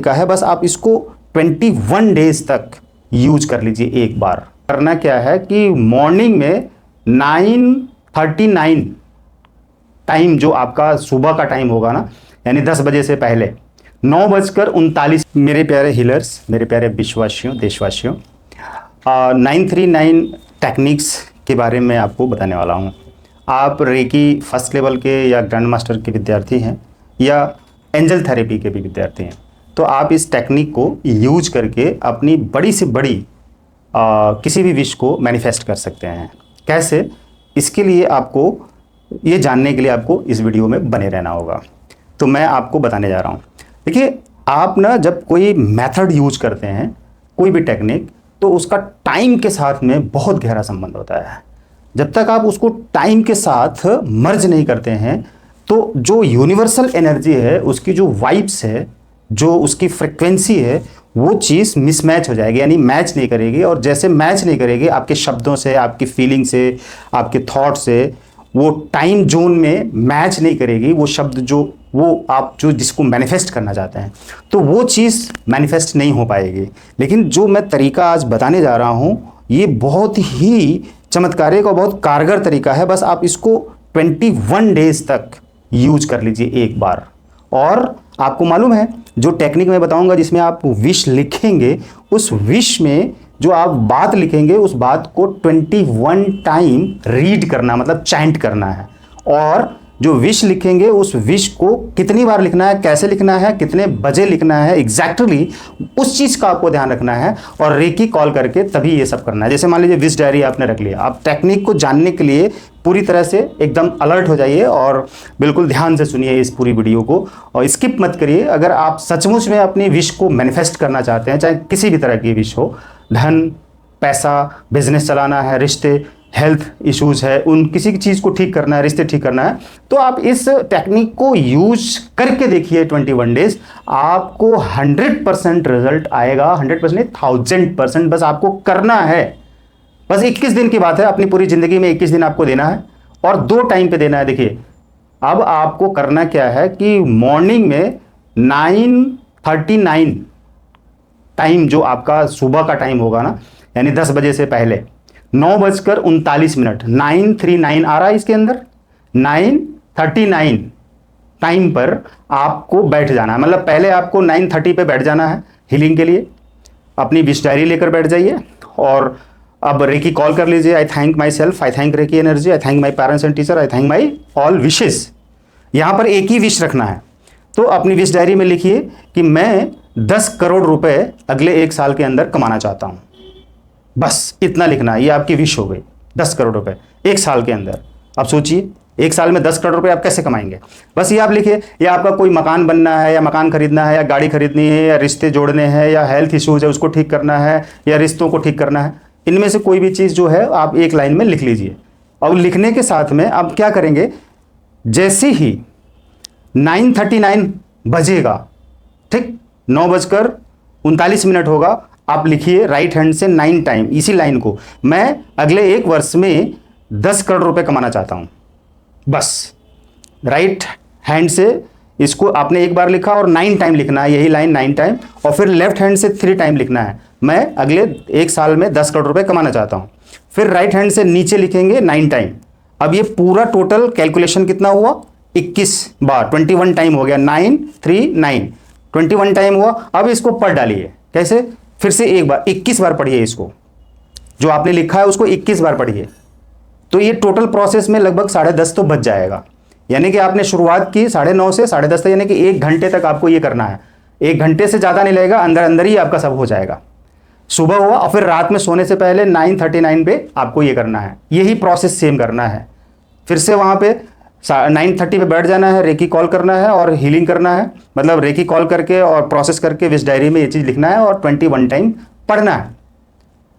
तरीका है, बस आप इसको 21 डेज तक यूज कर लीजिए एक बार। करना क्या है कि मॉर्निंग में 9:39 टाइम जो आपका सुबह का टाइम होगा ना, यानी 10 बजे से पहले 9:39, मेरे प्यारे हीलर्स, मेरे प्यारे विश्वासियों, देशवासियों, 939 टेक्निक्स के बारे में आपको बताने वाला हूँ। आप रेकी फर्स्ट लेवल के या ग्रैंड मास्टर के विद्यार्थी हैं या एंजल थेरेपी के भी विद्यार्थी हैं, तो आप इस टेक्निक को यूज करके अपनी बड़ी से बड़ी किसी भी विश को मैनिफेस्ट कर सकते हैं। कैसे? इसके लिए आपको ये जानने के लिए आपको इस वीडियो में बने रहना होगा। तो मैं आपको बताने जा रहा हूँ। देखिए, आप ना जब कोई मेथड यूज करते हैं, कोई भी टेक्निक, तो उसका टाइम के साथ में बहुत गहरा संबंध होता है। जब तक आप उसको टाइम के साथ मर्ज नहीं करते हैं, तो जो यूनिवर्सल एनर्जी है, उसकी जो वाइब्स है, जो उसकी फ्रिक्वेंसी है, वो चीज़ मिसमैच हो जाएगी, यानी मैच नहीं करेगी। और जैसे मैच नहीं करेगी आपके शब्दों से, आपकी फीलिंग से, आपके थॉट से, वो टाइम जोन में मैच नहीं करेगी वो शब्द, जो वो आप जो जिसको मैनिफेस्ट करना चाहते हैं, तो वो चीज़ मैनिफेस्ट नहीं हो पाएगी। लेकिन जो मैं तरीका आज बताने जा रहा हूँ, ये बहुत ही चमत्कारिक और बहुत कारगर तरीका है। बस आप इसको 21 डेज तक यूज कर लीजिए एक बार। और आपको मालूम है, जो टेक्निक मैं बताऊंगा जिसमें आप विश लिखेंगे, उस विश में जो आप बात लिखेंगे, उस बात को 21 टाइम रीड करना, मतलब चैंट करना है। और जो विश लिखेंगे, उस विश को कितनी बार लिखना है, कैसे लिखना है, कितने बजे लिखना है, एग्जैक्टली उस चीज़ का आपको ध्यान रखना है। और रेकी कॉल करके तभी ये सब करना है। जैसे मान लीजिए विश डायरी आपने रख लिया, आप टेक्निक को जानने के लिए पूरी तरह से एकदम अलर्ट हो जाइए और बिल्कुल ध्यान से सुनिए इस पूरी वीडियो को और स्किप मत करिए। अगर आप सचमुच में अपनी विश को मैनिफेस्ट करना चाहते हैं, चाहे किसी भी तरह की विश हो, धन, पैसा, बिजनेस चलाना है, रिश्ते, हेल्थ इश्यूज है, उन किसी की चीज़ को ठीक करना है, रिश्ते ठीक करना है, तो आप इस टेक्निक को यूज करके देखिए 21 डेज। आपको 100% रिजल्ट आएगा। 100% 1000%। बस आपको करना है। बस 21 दिन की बात है, अपनी पूरी ज़िंदगी में 21 दिन आपको देना है और 2 टाइम पे देना है। देखिए, अब आपको करना क्या है कि मॉर्निंग में 9:39 टाइम जो आपका सुबह का टाइम होगा ना, यानी 10 बजे से पहले 9:39, 939 आ रहा है इसके अंदर, 9:39 टाइम पर आपको बैठ जाना है। मतलब पहले आपको 9:30 पे बैठ जाना है हीलिंग के लिए। अपनी विश डायरी लेकर बैठ जाइए और अब रेकी कॉल कर लीजिए। I thank myself, I thank reiki energy, I thank my parents and teacher, I thank my all wishes. यहाँ पर एक ही विश रखना है। तो अपनी विश डायरी में लिखिए कि मैं 10 करोड़ रुपए अगले 1 साल के अंदर कमाना चाहता हूँ। बस इतना लिखना है। ये आपकी विश हो गई, 10 करोड़ रुपए 1 साल के अंदर। अब सोचिए, 1 साल में 10 करोड़ रुपए आप कैसे कमाएंगे? बस ये आप लिखिए। या आपका कोई मकान बनना है, या मकान खरीदना है, या गाड़ी खरीदनी है, या रिश्ते जोड़ने हैं, या हेल्थ इश्यूज है उसको ठीक करना है, या रिश्तों को ठीक करना है, इनमें से कोई भी चीज़ जो है आप एक लाइन में लिख लीजिए। और लिखने के साथ में आप क्या करेंगे, जैसे ही 9:39 बजेगा, ठीक 9:39 होगा, आप लिखिए राइट हैंड से 9 टाइम इसी लाइन को, मैं अगले 1 वर्ष में 10 करोड़ रुपए कमाना चाहता हूं। बस राइट हैंड से इसको आपने एक बार लिखा और 9 टाइम लिखना है, यही लाइन 9 टाइम। और फिर लेफ्ट हैंड से 3 टाइम लिखना है, मैं अगले 1 साल में 10 करोड़ रुपए कमाना चाहता हूं। फिर राइट हैंड से नीचे लिखेंगे 9 टाइम। अब ये पूरा टोटल कैलकुलेशन कितना हुआ, 21 बार, 21 टाइम हो गया। 939 21 टाइम हुआ। अब इसको पढ़ डालिए। कैसे? फिर से एक बार 21 बार पढ़िए इसको, जो आपने लिखा है उसको 21 बार पढ़िए। तो ये टोटल प्रोसेस में लगभग 10:30 तो बच जाएगा। यानी कि आपने शुरुआत की 9:30 से 10:30 तक, यानी कि 1 घंटे तक आपको ये करना है। 1 घंटे से ज़्यादा नहीं लगेगा, अंदर अंदर ही आपका सब हो जाएगा। सुबह हुआ और फिर रात में सोने से पहले 9:39 पे आपको ये करना है। यही प्रोसेस सेम करना है। फिर से वहाँ पे 9:30 पे बैठ जाना है, रेकी कॉल करना है और हीलिंग करना है। मतलब रेकी कॉल करके और प्रोसेस करके विश डायरी में ये चीज़ लिखना है और 21 टाइम पढ़ना है।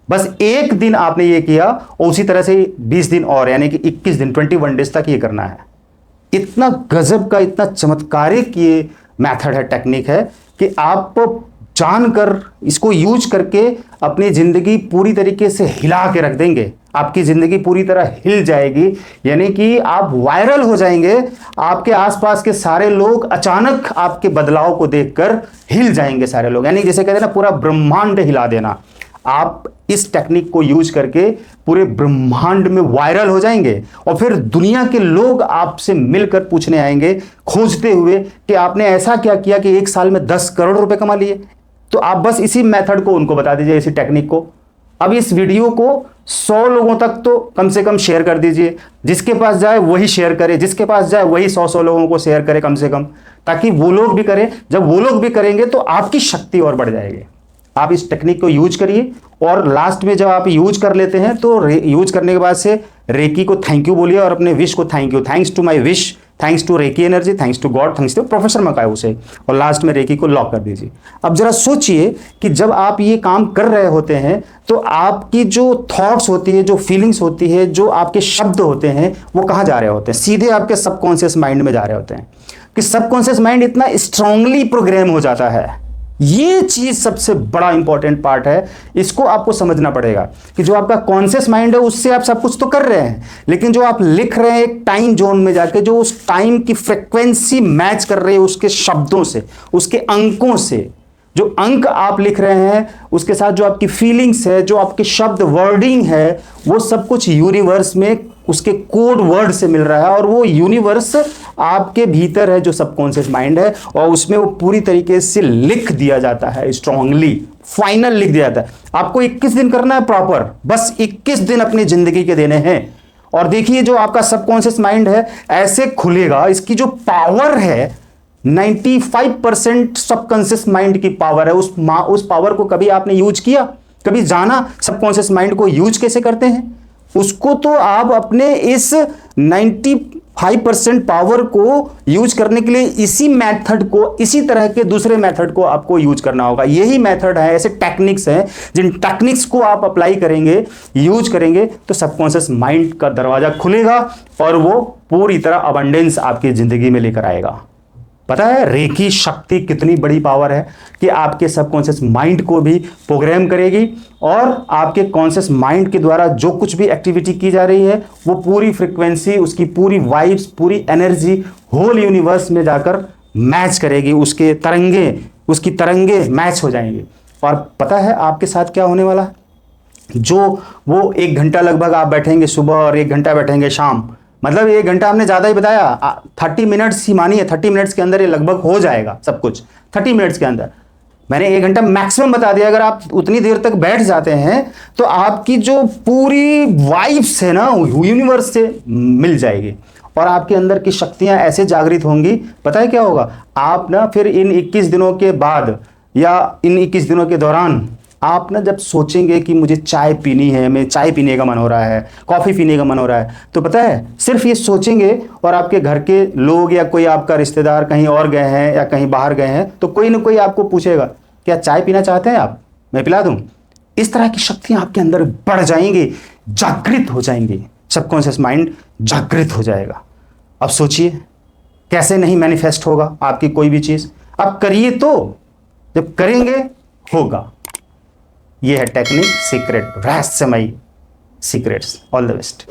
बस 1 दिन आपने ये किया और उसी तरह से 20 दिन और, यानी कि 21 दिन, 21 डेज तक ये करना है। इतना गजब का, इतना चमत्कारिक ये मेथड है, टेक्निक है कि आप जानकर इसको यूज करके अपनी ज़िंदगी पूरी तरीके से हिला के रख देंगे। आपकी ज़िंदगी पूरी तरह हिल जाएगी, यानी कि आप वायरल हो जाएंगे। आपके आसपास के सारे लोग अचानक आपके बदलाव को देखकर हिल जाएंगे सारे लोग, यानी जैसे कहते हैं ना पूरा ब्रह्मांड हिला देना। आप इस टेक्निक को यूज करके पूरे ब्रह्मांड में वायरल हो जाएंगे और फिर दुनिया के लोग आपसे मिलकर पूछने आएंगे खोजते हुए कि आपने ऐसा क्या किया कि 1 साल में 10 करोड़ रुपए कमा लिए। तो आप बस इसी मेथड को उनको बता दीजिए, इसी टेक्निक को। अब इस वीडियो को 100 लोगों तक तो कम से कम शेयर कर दीजिए। जिसके पास जाए वही शेयर करे, जिसके पास जाए वही 100 लोगों को शेयर करे कम से कम, ताकि वो लोग भी करें। जब वो लोग भी करेंगे तो आपकी शक्ति और बढ़ जाएगी। आप इस टेक्निक को यूज करिए और लास्ट में जब आप यूज कर लेते हैं तो यूज करने के बाद से रेकी को थैंक यू बोलिए और अपने विश को thank you, thanks to my wish, thanks to reiki energy, thanks to God, thanks to professor मकायो उसे, और लास्ट में रेकी को लॉक कर दीजिए। अब जरा सोचिए कि जब आप ये काम कर रहे होते हैं तो आपकी जो थॉट्स होती है, जो फीलिंग्स होती है, जो आपके शब्द होते हैं, वो कहाँ जा रहे होते हैं? सीधे आपके सबकॉन्शियस माइंड में जा रहे होते हैं। कि सबकॉन्शियस माइंड इतना स्ट्रांगली प्रोग्राम हो जाता है। ये चीज सबसे बड़ा इंपॉर्टेंट पार्ट है, इसको आपको समझना पड़ेगा कि जो आपका कॉन्शियस माइंड है उससे आप सब कुछ तो कर रहे हैं, लेकिन जो आप लिख रहे हैं एक टाइम जोन में जाके, जो उस टाइम की फ्रिक्वेंसी मैच कर रही है उसके शब्दों से, उसके अंकों से, जो अंक आप लिख रहे हैं उसके साथ जो आपकी फीलिंग्स है, जो आपके शब्द वर्डिंग है, वो सब कुछ यूनिवर्स में उसके कोड वर्ड से मिल रहा है। और वो यूनिवर्स आपके भीतर है जो सबकॉन्शियस माइंड है, और उसमें वो पूरी तरीके से लिख दिया जाता है, स्ट्रांगली फाइनल लिख दिया जाता है। आपको 21 दिन करना है प्रॉपर, बस 21 दिन अपनी जिंदगी के देने हैं। और देखिए जो आपका सबकॉन्शियस माइंड है ऐसे खुलेगा, इसकी जो पावर है 95% सबकॉन्शियस माइंड की पावर है। उस पावर को कभी आपने यूज किया? कभी जाना सबकॉन्शियस माइंड को यूज कैसे करते हैं? उसको तो आप अपने इस 95% पावर को यूज करने के लिए इसी मेथड को, इसी तरह के दूसरे मेथड को आपको यूज करना होगा। यही मेथड है, ऐसे टेक्निक्स हैं जिन टेक्निक्स को आप अप्लाई करेंगे, यूज करेंगे तो सबकॉन्शियस माइंड का दरवाजा खुलेगा और वो पूरी तरह अबंडेंस आपकी जिंदगी में लेकर आएगा। पता है रेकी शक्ति कितनी बड़ी पावर है कि आपके सबकॉन्शियस माइंड को भी प्रोग्राम करेगी, और आपके कॉन्शियस माइंड के द्वारा जो कुछ भी एक्टिविटी की जा रही है वो पूरी फ्रीक्वेंसी, उसकी पूरी वाइब्स, पूरी एनर्जी होल यूनिवर्स में जाकर मैच करेगी। उसकी तरंगे मैच हो जाएंगी। और पता है आपके साथ क्या होने वाला है? जो वो 1 घंटा लगभग आप बैठेंगे सुबह और 1 घंटा बैठेंगे शाम, मतलब 1 घंटा हमने ज़्यादा ही बताया, 30 मिनट्स ही मानिए, 30 मिनट्स के अंदर ये लगभग हो जाएगा सब कुछ। 30 मिनट्स के अंदर मैंने 1 घंटा मैक्सिमम बता दिया। अगर आप उतनी देर तक बैठ जाते हैं तो आपकी जो पूरी वाइब्स है ना यूनिवर्स से मिल जाएगी और आपके अंदर की शक्तियां ऐसे जागृत होंगी। पता है क्या होगा? आप ना फिर इन 21 दिनों के बाद या इन 21 दिनों के दौरान आप ना जब सोचेंगे कि मुझे चाय पीनी है, मैं चाय पीने का मन हो रहा है, कॉफ़ी पीने का मन हो रहा है, तो पता है सिर्फ ये सोचेंगे और आपके घर के लोग या कोई आपका रिश्तेदार कहीं और गए हैं या कहीं बाहर गए हैं तो कोई ना कोई आपको पूछेगा क्या चाय पीना चाहते हैं आप, मैं पिला दूं। इस तरह की शक्तियां आपके अंदर बढ़ जाएंगी, जागृत हो जाएंगी, सबकॉन्शियस माइंड जागृत हो जाएगा। अब सोचिए कैसे नहीं मैनिफेस्ट होगा आपकी कोई भी चीज़। आप करिए तो, जब करेंगे होगा। ये है टेक्निक, सीक्रेट, रहस्यमयी सीक्रेट्स। All the best.